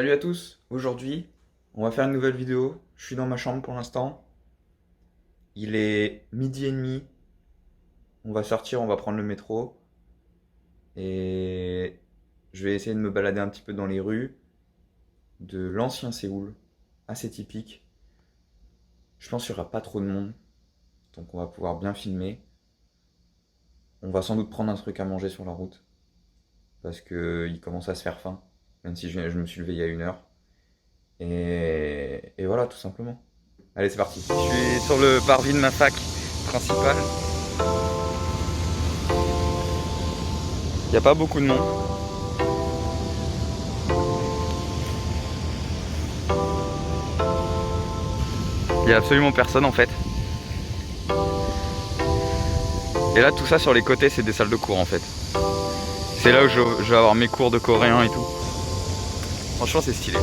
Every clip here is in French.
Salut à tous, aujourd'hui on va faire une nouvelle vidéo. Je suis dans ma chambre pour l'instant. Il est midi et demi. On va sortir, on va prendre le métro. Et je vais essayer de me balader un petit peu dans les rues de l'ancien Séoul. Assez typique. Je pense qu'il n'y aura pas trop de monde. Donc on va pouvoir bien filmer. On va sans doute prendre un truc à manger sur la route. Parce qu'il commence à se faire faim. Même si je me suis levé il y a une heure. Et voilà, tout simplement. Allez, c'est parti. Je suis sur le parvis de ma fac principale. Il n'y a pas beaucoup de monde. Il n'y a absolument personne en fait. Et là, tout ça sur les côtés, c'est des salles de cours en fait. C'est là où je vais avoir mes cours de coréen et tout. Franchement, c'est stylé.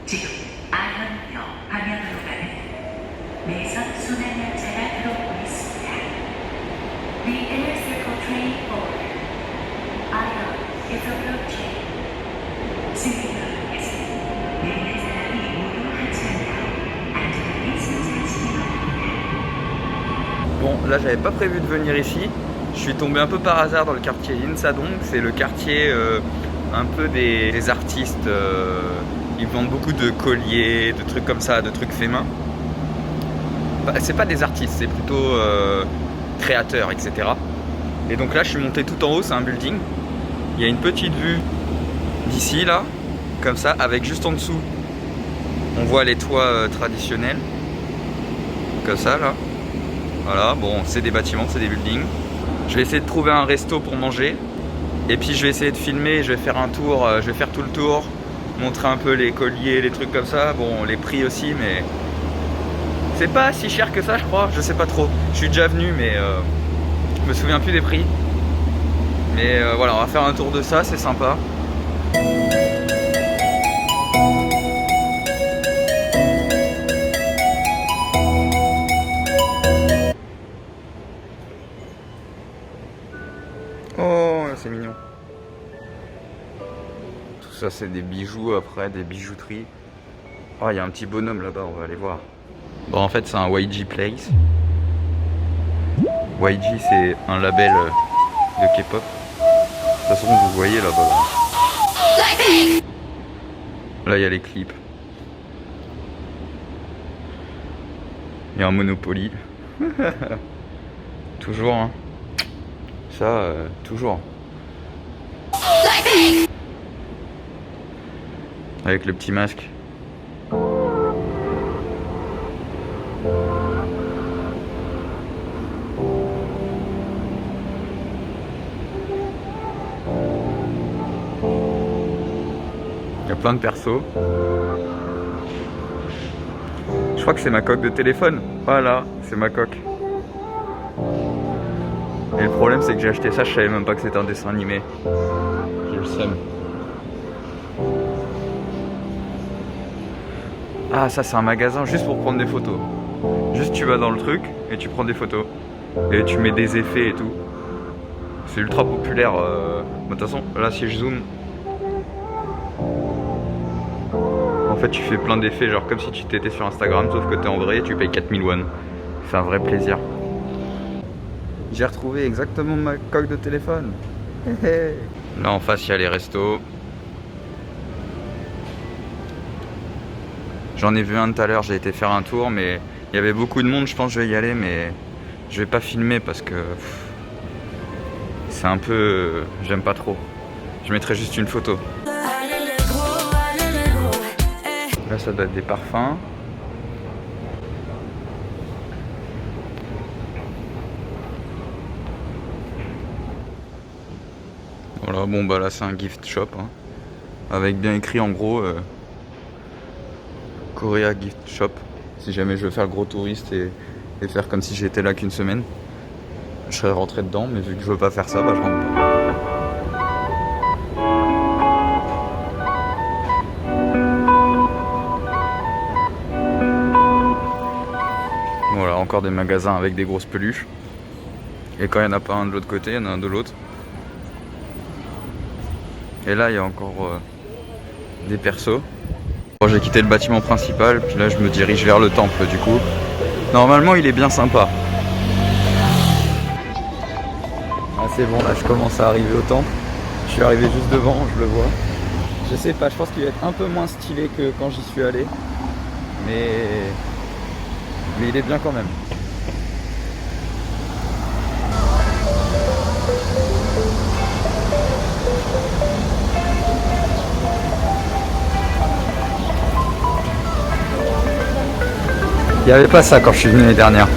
지금 안원역 방향으로 가는 매선 순환열차가 들어오고 있습니다. The inner circle train for Ion is approaching. 승객여러분께서 내리는 사람이 모두 하차하여 안전하게 승차하시기 바랍니다. Bon, là, j'avais pas prévu de venir ici. Je suis tombé un peu par hasard dans le quartier Insadong. C'est le quartier un peu des artistes. Ils vendent beaucoup de colliers, de trucs comme ça, de trucs faits main. C'est pas des artistes, c'est plutôt créateurs, etc. Et donc là, je suis monté tout en haut, c'est un building. Il y a une petite vue d'ici, là, comme ça, avec juste en dessous, on voit les toits traditionnels. Comme ça, là. Voilà, bon, c'est des bâtiments, c'est des buildings. Je vais essayer de trouver un resto pour manger. Et puis je vais essayer de filmer, je vais faire un tour, je vais faire tout le tour. Montrer un peu les colliers, les trucs comme ça. Bon, les prix aussi, mais c'est pas si cher que ça, je crois. Je sais pas trop. Je suis déjà venu, mais je me souviens plus des prix. Mais voilà, on va faire un tour de ça, c'est sympa. Oh, c'est mignon. Tout ça, c'est des bijoux après, des bijouteries. Oh, il y a un petit bonhomme là-bas, on va aller voir. Bon, en fait, c'est un YG Place. YG, c'est un label de K-pop. De toute façon, vous voyez là-bas. Là, il y a les clips. Il y a un Monopoly. Toujours, hein. Ça, toujours. Avec le petit masque. Il y a plein de persos. Je crois que c'est ma coque de téléphone. Voilà, c'est ma coque. Et le problème, c'est que j'ai acheté ça, je savais même pas que c'était un dessin animé. J'ai le seum. Ah, ça, c'est un magasin juste pour prendre des photos. Juste, tu vas dans le truc et tu prends des photos. Et tu mets des effets et tout. C'est ultra populaire. De toute façon, là, si je zoome, en fait, tu fais plein d'effets, genre comme si tu t'étais sur Instagram, sauf que t'es en vrai et tu payes 4000 won. C'est un vrai plaisir. J'ai retrouvé exactement ma coque de téléphone. Là en face il y a les restos. J'en ai vu un tout à l'heure, j'ai été faire un tour, mais il y avait beaucoup de monde, je pense que je vais y aller, mais je vais pas filmer parce que c'est un peu... j'aime pas trop. Je mettrai juste une photo. Là ça doit être des parfums. Voilà, bon bah là c'est un gift shop, hein, avec bien écrit en gros Korea Gift Shop. Si jamais je veux faire le gros touriste et faire comme si j'étais là qu'une semaine, je serais rentré dedans, mais vu que je veux pas faire ça, bah je rentre pas. encore des magasins avec des grosses peluches. Et quand il n'y en a pas un de l'autre côté, il y en a un de l'autre. Et là, il y a encore des persos. Bon, j'ai quitté le bâtiment principal, puis là je me dirige vers le temple du coup. Normalement il est bien sympa. Ah c'est bon, là je commence à arriver au temple. Je suis arrivé juste devant, je le vois. Je sais pas, je pense qu'il va être un peu moins stylé que quand j'y suis allé. Mais il est bien quand même. Il n'y avait pas ça quand je suis venu l'année dernière.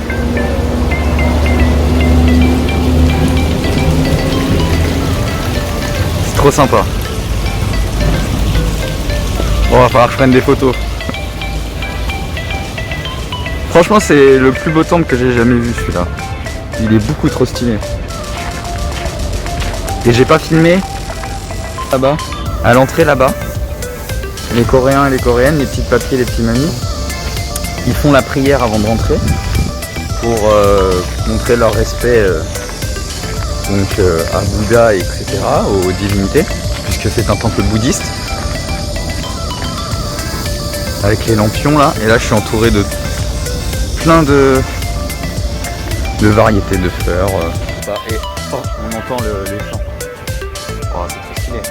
C'est trop sympa. Bon, va falloir que je prenne des photos. Franchement, c'est le plus beau temple que j'ai jamais vu celui-là. Il est beaucoup trop stylé. Et j'ai pas filmé là-bas, à l'entrée là-bas. Les Coréens et les Coréennes, les petits papiers, les petits mamies. Ils font la prière avant de rentrer pour montrer leur respect à Bouddha, etc., aux divinités, puisque c'est un temple bouddhiste. Avec les lampions là, et là je suis entouré de plein de variétés de fleurs. Et on entend les chants. Oh, c'est trop stylé.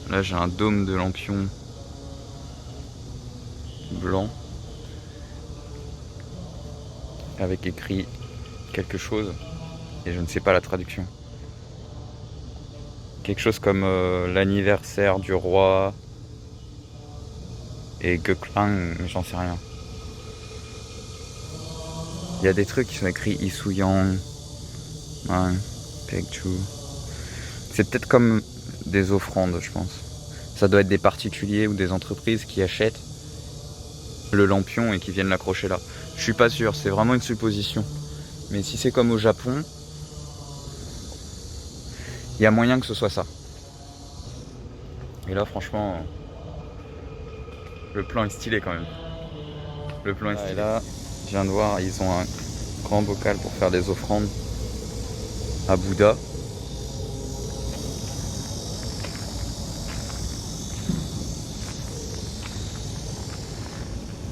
Là j'ai un dôme de lampions blanc avec écrit quelque chose et je ne sais pas la traduction. Quelque chose comme l'anniversaire du roi et Göklang, mais j'en sais rien. Il y a des trucs qui sont écrits Isuyang, Pekchu. C'est peut-être comme des offrandes, je pense. Ça doit être des particuliers ou des entreprises qui achètent le lampion et qui viennent l'accrocher là. Je suis pas sûr, c'est vraiment une supposition. Mais si c'est comme au Japon, il y a moyen que ce soit ça. Et là, franchement, le plan est stylé quand même. Le plan est stylé. Et là, je viens de voir, ils ont un grand bocal pour faire des offrandes à Bouddha.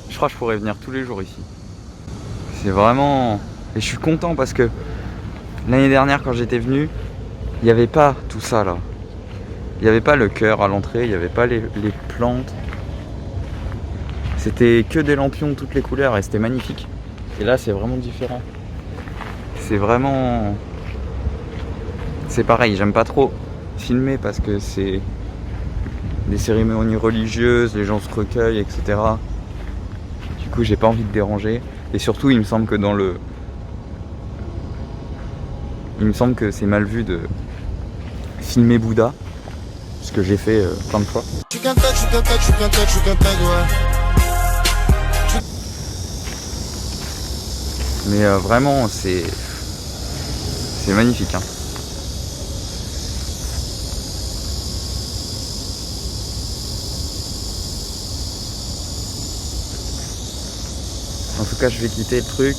Je crois que je pourrais venir tous les jours ici. C'est vraiment... Et je suis content parce que l'année dernière quand j'étais venu, il n'y avait pas tout ça là. Il n'y avait pas le cœur à l'entrée, il n'y avait pas les plantes. C'était que des lampions de toutes les couleurs et c'était magnifique. Et là c'est vraiment différent. C'est vraiment... C'est pareil, j'aime pas trop filmer parce que c'est des cérémonies religieuses, les gens se recueillent, etc. Du coup j'ai pas envie de déranger. Et surtout il me semble que c'est mal vu de filmer Bouddha. Ce que j'ai fait plein de fois. Mais vraiment c'est magnifique hein. En tout cas je vais quitter le truc,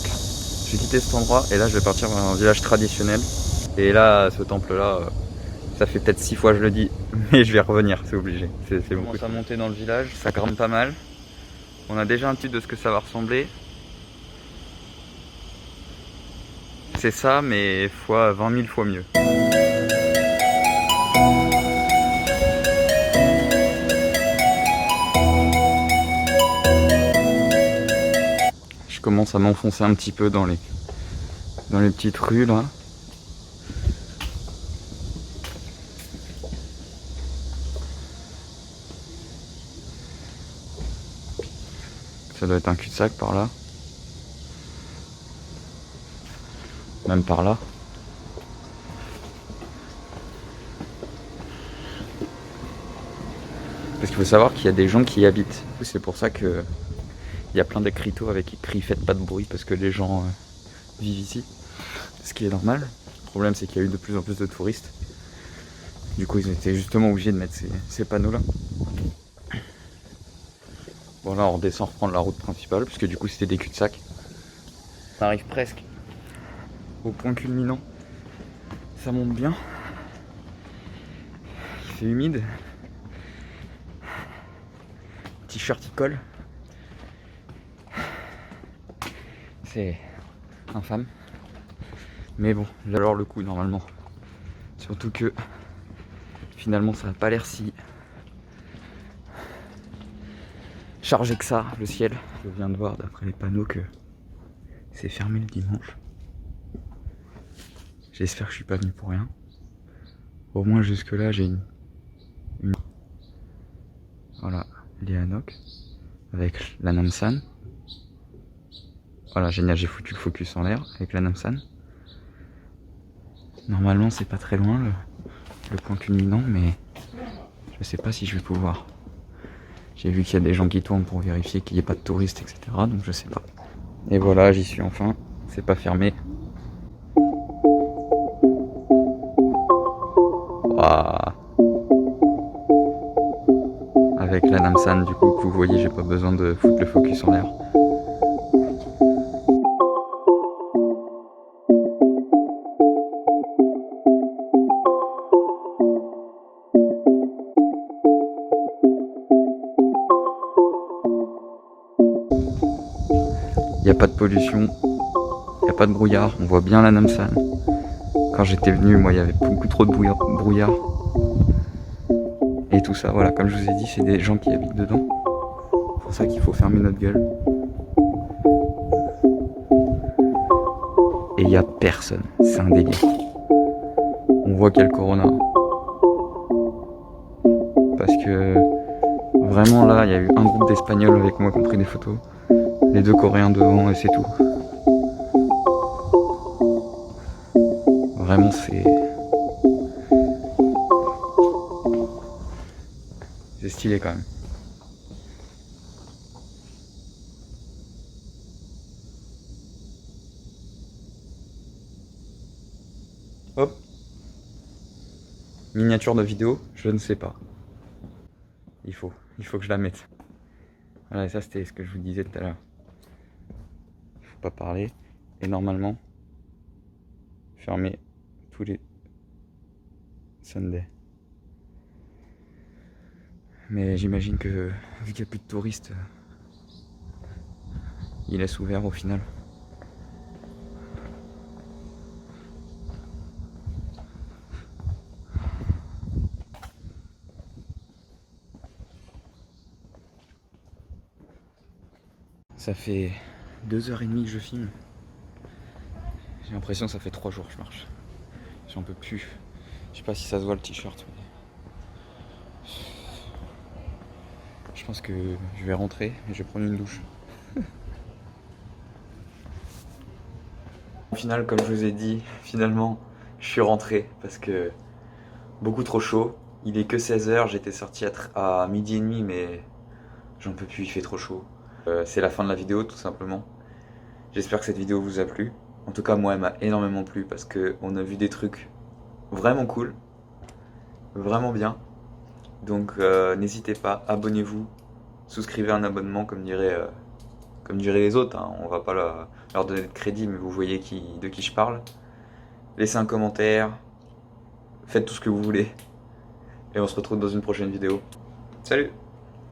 je vais quitter cet endroit et là je vais partir vers un village traditionnel. Et là ce temple là, ça fait peut-être 6 fois que je le dis, mais je vais revenir, c'est obligé. C'est bon. On commence à monter dans le village, ça grimpe pas mal. On a déjà un titre de ce que ça va ressembler. C'est ça mais fois 20 000 fois mieux. Je commence à m'enfoncer un petit peu dans les petites rues là. Ça doit être un cul-de-sac par là. Même par là. Parce qu'il faut savoir qu'il y a des gens qui y habitent. C'est pour ça que il y a plein d'écriteaux avec écrit faites pas de bruit parce que les gens vivent ici. Ce qui est normal. Le problème c'est qu'il y a eu de plus en plus de touristes. Du coup ils étaient justement obligés de mettre ces panneaux là. Bon là on redescend reprendre la route principale parce que du coup c'était des cul-de-sac. On arrive presque au point culminant. Ça monte bien. Il fait humide. T-shirt il colle. C'est infâme. Mais bon, alors le coup normalement. Surtout que finalement ça n'a pas l'air si chargé que ça, le ciel. Je viens de voir d'après les panneaux que c'est fermé le dimanche. J'espère que je suis pas venu pour rien. Au moins jusque là j'ai une... Voilà, Léanoc avec la Namsan. Voilà, génial, j'ai foutu le focus en l'air avec la Namsan. Normalement c'est pas très loin le point culminant, mais je sais pas si je vais pouvoir. J'ai vu qu'il y a des gens qui tournent pour vérifier qu'il n'y ait pas de touristes, etc. Donc je sais pas. Et voilà, j'y suis enfin. C'est pas fermé. Waouh. Avec la Namsan, du coup, que vous voyez, j'ai pas besoin de foutre le focus en l'air. Il n'y a pas de pollution, il n'y a pas de brouillard, on voit bien la Namsan. Quand j'étais venu, moi, il y avait beaucoup trop de brouillard. Et tout ça, voilà, comme je vous ai dit, c'est des gens qui habitent dedans. C'est pour ça qu'il faut fermer notre gueule. Et il n'y a personne, c'est un délire. On voit qu'il y a le Corona. Parce que vraiment là, il y a eu un groupe d'Espagnols avec moi qui ont pris des photos. Les deux Coréens devant et c'est tout. Vraiment c'est stylé quand même. Hop. Miniature de vidéo, je ne sais pas. Il faut que je la mette. Voilà, et ça c'était ce que je vous disais tout à l'heure. Faut pas parler. Et normalement, fermer tous les Sundays. Mais j'imagine que vu qu'il n'y a plus de touristes, il laisse ouvert au final. Ça fait 2h30 que je filme. J'ai l'impression que ça fait 3 jours que je marche. J'en peux plus. Je sais pas si ça se voit le t-shirt. Mais... je pense que je vais rentrer et je vais prendre une douche. Au final, comme je vous ai dit, finalement, je suis rentré parce que beaucoup trop chaud. Il est que 16h, j'étais sorti à 12h30, mais j'en peux plus, il fait trop chaud. C'est la fin de la vidéo tout simplement. J'espère que cette vidéo vous a plu. En tout cas moi elle m'a énormément plu parce qu'on a vu des trucs vraiment cool, vraiment bien. Donc n'hésitez pas, abonnez-vous, souscrivez un abonnement comme diraient les autres, hein. On va pas leur donner de crédit mais vous voyez de qui je parle. Laissez un commentaire, faites tout ce que vous voulez et on se retrouve dans une prochaine vidéo. Salut!